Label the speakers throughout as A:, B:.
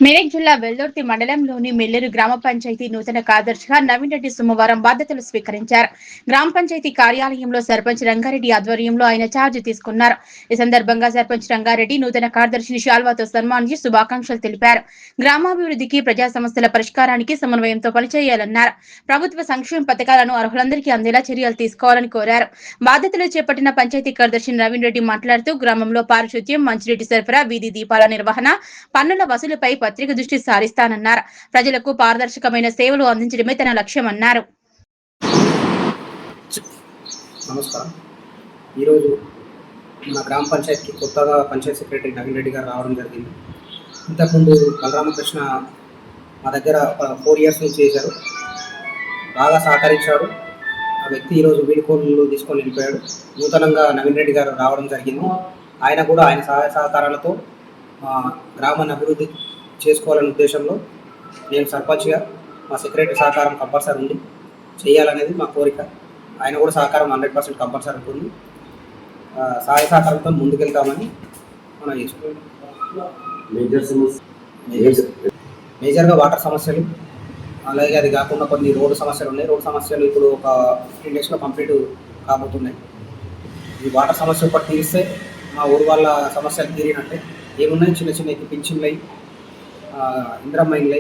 A: మెదక్ జిల్లా వెల్దుర్తి మండలంలోని మెల్లూరు గ్రామ పంచాయతీ నూతన కార్యదర్శిగా నవీన్ రెడ్డి సోమవారం బాధ్యతలు స్వీకరించారు. గ్రామ పంచాయతీ కార్యాలయంలో సర్పంచ్ రంగారెడ్డి ఆధ్వర్యంలో ఆయన ఛార్జ్ తీసుకున్నారు. ఈ సందర్భంగా సర్పంచ్ రంగారెడ్డి నూతన కార్యదర్శిని శాల్వాతో సన్మానించి శుభాకాంక్షలు తెలిపారు. గ్రామాభివృద్ధికి, ప్రజా సమస్యల పరిష్కారానికి సమన్వయంతో పనిచేయాలన్నారు. ప్రభుత్వ సంక్షేమ పథకాలను అర్హులందరికీ అందేలా చర్యలు తీసుకోవాలని కోరారు. బాధ్యతలు చేపట్టిన పంచాయతీ కార్యదర్శి నవీన్ రెడ్డి మాట్లాడుతూ గ్రామంలో పారిశుద్ధ్యం, మంచినీటి సరఫరా, వీధి దీపాల నిర్వహణ, పన్నుల వసూలుపై పత్రిక దృష్టి సారిస్తానన్నారు. ప్రజలకు పారదర్శకమైన సేవలు అందించడమే తన లక్ష్యమన్నారు.
B: నమస్కారం. ఈరోజు మన గ్రామ పంచాయతీకి కొత్తగా పంచాయత్ సెక్రటరీ నవీన్ రెడ్డి గారు రావడం జరిగింది. ఇంతకుముందు బలరామకృష్ణ మా దగ్గర 4 years నుంచి చేశారు. బాగా సహకరించాడు. ఆ వ్యక్తి ఈరోజు వీడుకోలు తీసుకొని వెళ్ళిపోయాడు. నూతనంగా నవీన్ రెడ్డి గారు రావడం జరిగింది. ఆయన కూడా ఆయన సహాయ సహకారాలతో గ్రామాన్ని అభివృద్ధి చేసుకోవాలనే ఉద్దేశంలో నేను సర్పంచ్గా మా సెక్రటరీ సహకారం కంపల్సరీ ఉంది, చేయాలనేది మా కోరిక. ఆయన కూడా సహకారం 100% కంపల్సరీ ఉంటుంది. సహాయ సహకారంతో ముందుకెళ్తామని మనం చేసుకుంటాం. మేజర్గా వాటర్ సమస్యలు, అలాగే అది కాకుండా కొన్ని రోడ్డు సమస్యలు ఉన్నాయి. రోడ్డు సమస్యలు ఇప్పుడు ఒక 15 daysలో కంప్లీట్ కాబోతున్నాయి. ఈ వాటర్ సమస్య ఒకటి తీరిస్తే మా ఊరు వాళ్ళ సమస్యలు తీరినట్టే. ఏమున్నాయి, చిన్న చిన్న పింఛన్లై, ఇంద్రమ్మ ఇండ్లై,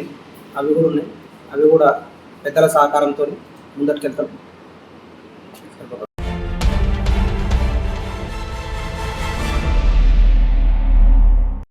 B: అవి కూడా ఉన్నాయి. అవి కూడా పెద్దల సహకారంతో ముందటికెళ్తాం.